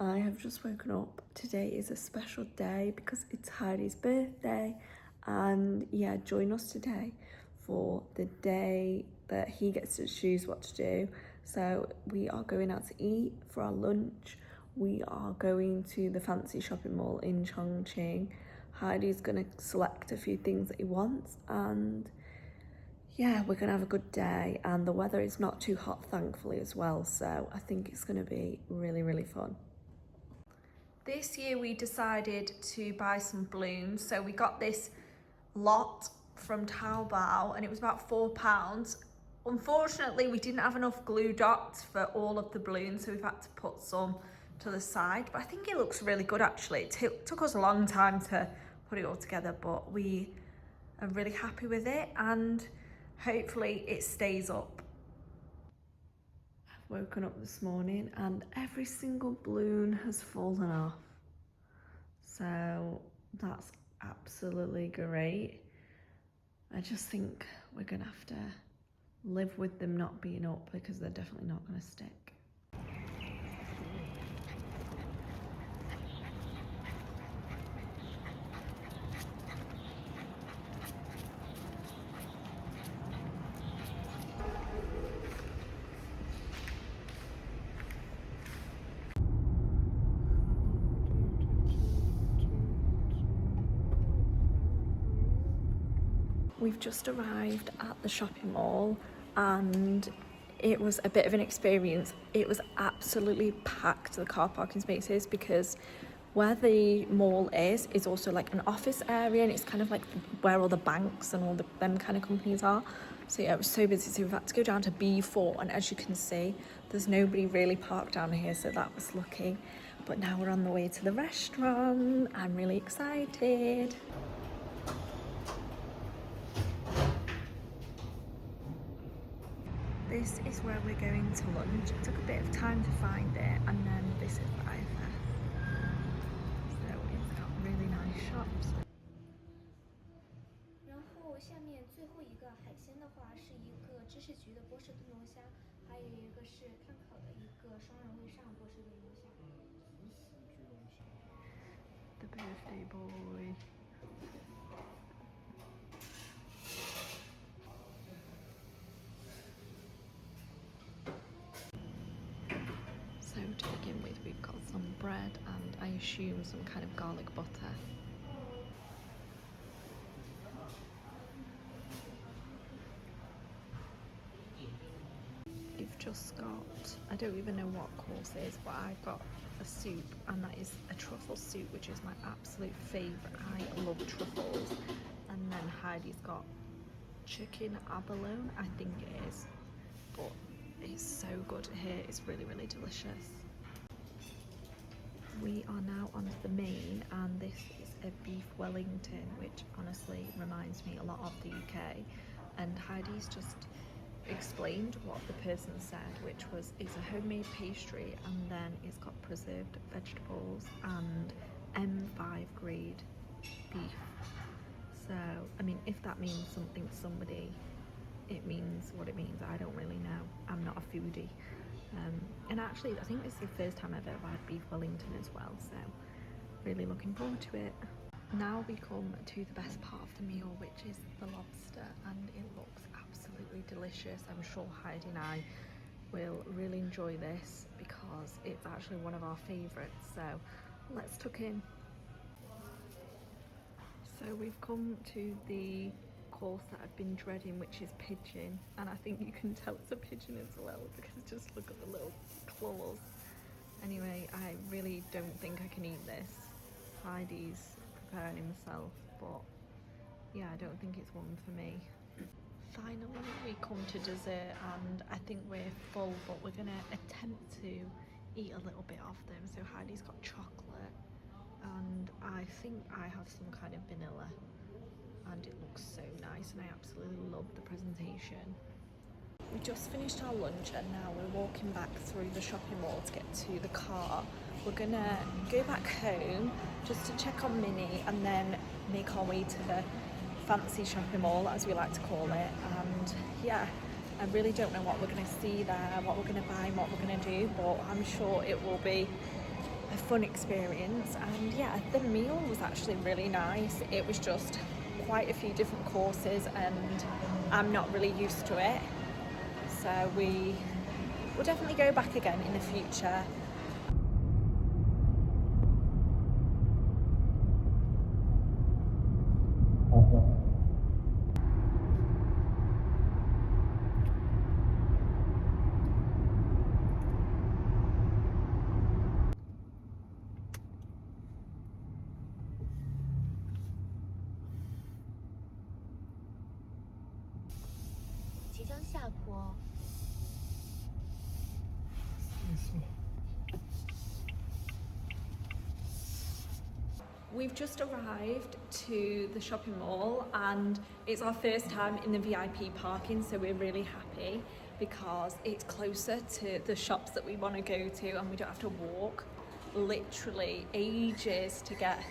I have just woken up. Today is a special day because it's Heidi's birthday, and yeah, join us today for the day that he gets to choose what to do. So we are going out to eat for our lunch. We are going to the fancy shopping mall in Chongqing. Heidi's gonna select a few things that he wants, and yeah, we're gonna have a good day, and the weather is not too hot, thankfully, as well. So I think it's gonna be really fun. This year we decided to buy some balloons, so we got this lot from Taobao and it was about £4. Unfortunately, we didn't have enough glue dots for all of the balloons, so we've had to put some to the side, but I think it looks really good actually. It took us a long time to put it all together, but we are really happy with it and hopefully it stays up. I've woken up this morning and every single balloon has fallen off. So that's absolutely great. I just think we're gonna have to live with them not being up because they're definitely not gonna stick. We've just arrived at the shopping mall and it was a bit of an experience. It was absolutely packed, the car parking spaces, because where the mall is also like an office area and it's kind of like where all the banks and all them kind of companies are. So yeah, it was so busy. So we've had to go down to B4 and as you can see, there's nobody really parked down here, so that was lucky. But now we're on the way to the restaurant. I'm really excited. This is where we're going to lunch. It took a bit of time to find it, and then this is what I found. So it's got really nice shops. 然后下面最后一个海鲜的话是一个芝士焗的波士顿龙虾，还有一个是炭烤的一个双人味上波士顿龙虾。The birthday boy. So to begin with, we've got some bread and I assume some kind of garlic butter. You've just got, I don't even know what course it is, but I've got a soup, and that is a truffle soup, which is my absolute favourite. I love truffles. And then Heidi's got chicken abalone, I think it is, but it's so good here. It's really delicious. We are now on to the main, and this is a beef Wellington, which honestly reminds me a lot of the UK. And Heidi's just explained what the person said, which was it's a homemade pastry and then it's got preserved vegetables and M5 grade beef. So I mean, if that means something to somebody, it means what it means. I don't really know. I'm not a foodie. And actually I think this is the first time I've ever had beef Wellington as well, so really looking forward to it. Now we come to the best part of the meal, which is the lobster, and it looks absolutely delicious. I'm sure Heidi and I will really enjoy this because it's actually one of our favourites, so let's tuck in. So we've come to the course that I've been dreading, which is pigeon, and I think you can tell it's a pigeon as well because just look at the little claws. Anyway, I really don't think I can eat this. Heidi's preparing himself, but yeah, I don't think it's one for me. Finally, we come to dessert and I think we're full, but we're gonna attempt to eat a little bit of them. So Heidi's got chocolate and I think I have some kind of vanilla, and it looks so nice and I absolutely love the presentation. We just finished our lunch and now we're walking back through the shopping mall to get to the car. We're gonna go back home just to check on Minnie and then make our way to the fancy shopping mall, as we like to call it. And yeah, I really don't know what we're gonna see there, what we're gonna buy and what we're gonna do, but I'm sure it will be a fun experience. And yeah, the meal was actually really nice. It was just quite a few different courses and I'm not really used to it. So we will definitely go back again in the future. We've just arrived to the shopping mall and it's our first time in the VIP parking, so we're really happy because it's closer to the shops that we want to go to and we don't have to walk literally ages to get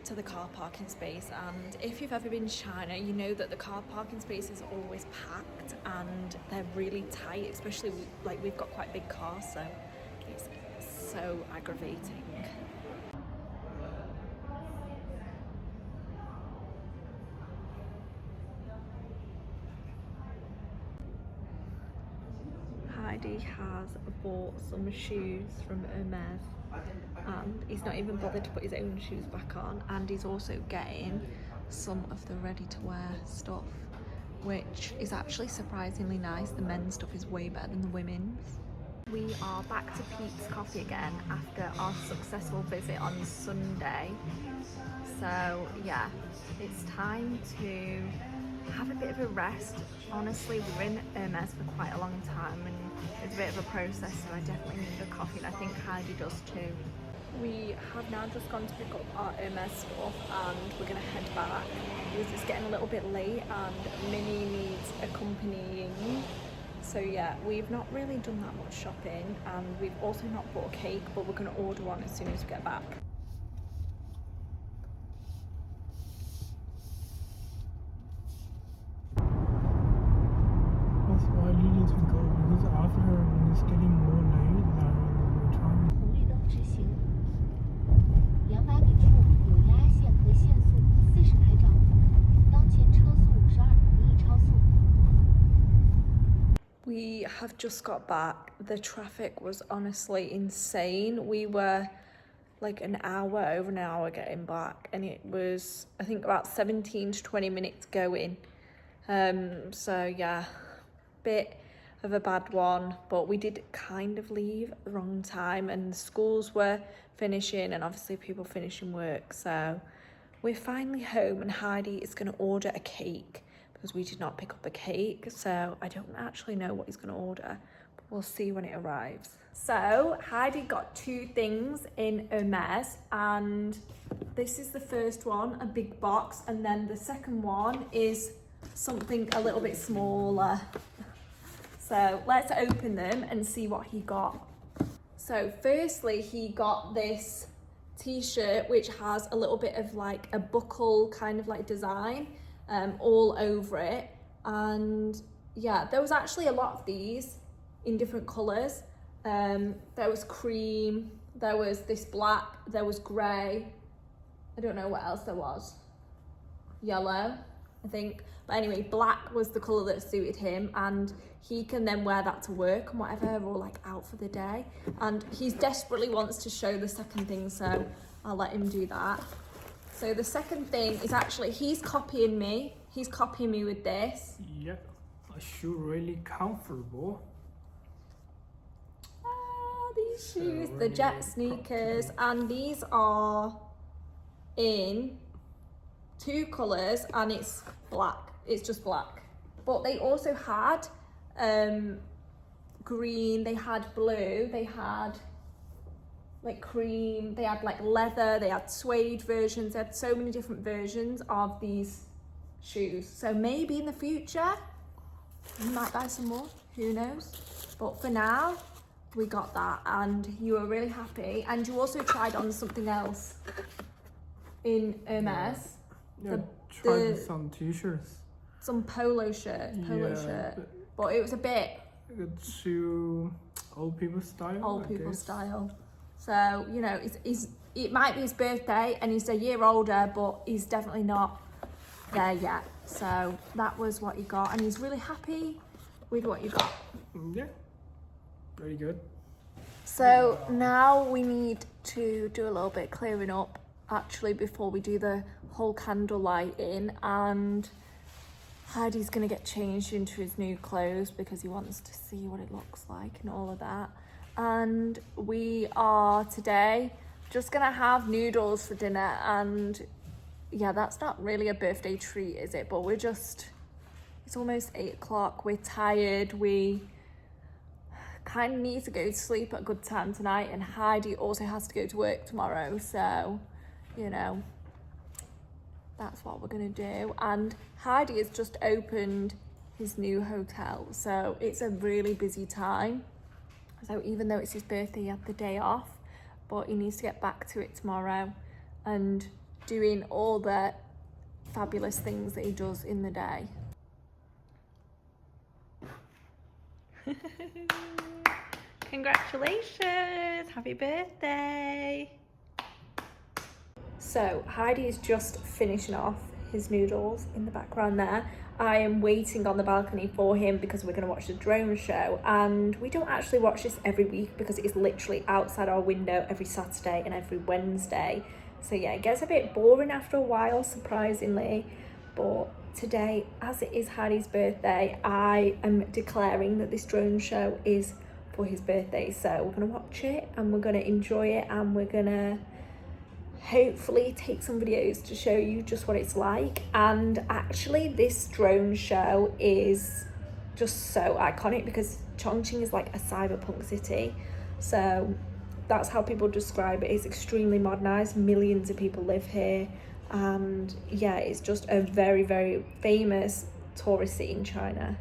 to the car parking space. And if you've ever been to China, you know that the car parking spaces are always packed and they're really tight, especially we've got quite big cars, so it's so aggravating. Heidi has bought some shoes from Hermes and he's not even bothered to put his own shoes back on, and he's also getting some of the ready-to-wear stuff, which is actually surprisingly nice. The men's stuff is way better than the women's. We are back to Peet's Coffee again after our successful visit on Sunday. So yeah, it's time to have a bit of a rest. Honestly, we were in Hermes for quite a long time and it's a bit of a process, so I definitely need a coffee and I think Heidi does too. We have now just gone to pick up our Hermes stuff and we're going to head back because it's getting a little bit late and Minnie needs accompanying. So yeah, we've not really done that much shopping and we've also not bought a cake, but we're going to order one as soon as we get back. That's why I needed to go, because after when it's getting more late, we're trying. 红绿灯直行，200米处有压线和限速40拍照，当前车速52，不宜超速。 We have just got back. The traffic was honestly insane. We were like over an hour getting back and it was, I think, about 17 to 20 minutes going. So yeah, bit of a bad one, but we did kind of leave at the wrong time and the schools were finishing and obviously people finishing work. So we're finally home and Heidi is going to order a cake because we did not pick up a cake, so I don't actually know what he's going to order, but we'll see when it arrives. So Heidi got 2 things in Hermes and this is the first one, a big box, and then the second one is something a little bit smaller. So let's open them and see what he got. So firstly, he got this t-shirt which has a little bit of like a buckle kind of like design all over it, and yeah, there was actually a lot of these in different colours. There was cream, there was this black, there was grey, I don't know what else there was, yellow I think, but anyway, black was the colour that suited him and he can then wear that to work and whatever, or like out for the day, and he desperately wants to show the second thing, so I'll let him do that. So the second thing is actually, he's copying me with this. Yeah, a shoe really comfortable. These shoes, the Jet sneakers, and these are in 2 colours and it's black, it's just black. But they also had green, they had blue, they had like cream, they had like leather, they had suede versions, they had so many different versions of these shoes. So maybe in the future we might buy some more, who knows, but for now we got that and you were really happy. And you also tried on something else in Hermes. Yeah, tried some t-shirts, some polo shirt, but it was a bit too old people style. So, you know, it might be his birthday and he's a year older, but he's definitely not there yet. So that was what he got, and he's really happy with what you got. Yeah, very good. So now we need to do a little bit of clearing up actually before we do the whole candle lighting, and Heidi's gonna get changed into his new clothes because he wants to see what it looks like and all of that. And we are today just gonna have noodles for dinner, and yeah, that's not really a birthday treat, is it? But it's almost 8 o'clock, we're tired, we kind of need to go to sleep at a good time tonight, and Heidi also has to go to work tomorrow, so, you know, that's what we're gonna do. And Heidi has just opened his new hotel, so it's a really busy time. So even though it's his birthday, he had the day off, but he needs to get back to it tomorrow and doing all the fabulous things that he does in the day. Congratulations, happy birthday. So Heidi is just finishing off his noodles in the background there. I am waiting on the balcony for him because we're going to watch the drone show, and we don't actually watch this every week because it is literally outside our window every Saturday and every Wednesday. So yeah, it gets a bit boring after a while, surprisingly. But today, as it is Heidi's birthday, I am declaring that this drone show is for his birthday. So we're going to watch it and we're going to enjoy it, and we're going to hopefully take some videos to show you just what it's like. And actually this drone show is just so iconic because Chongqing is like a cyberpunk city, so that's how people describe it. It's extremely modernized, millions of people live here, and yeah, it's just a very, very famous tourist city in China.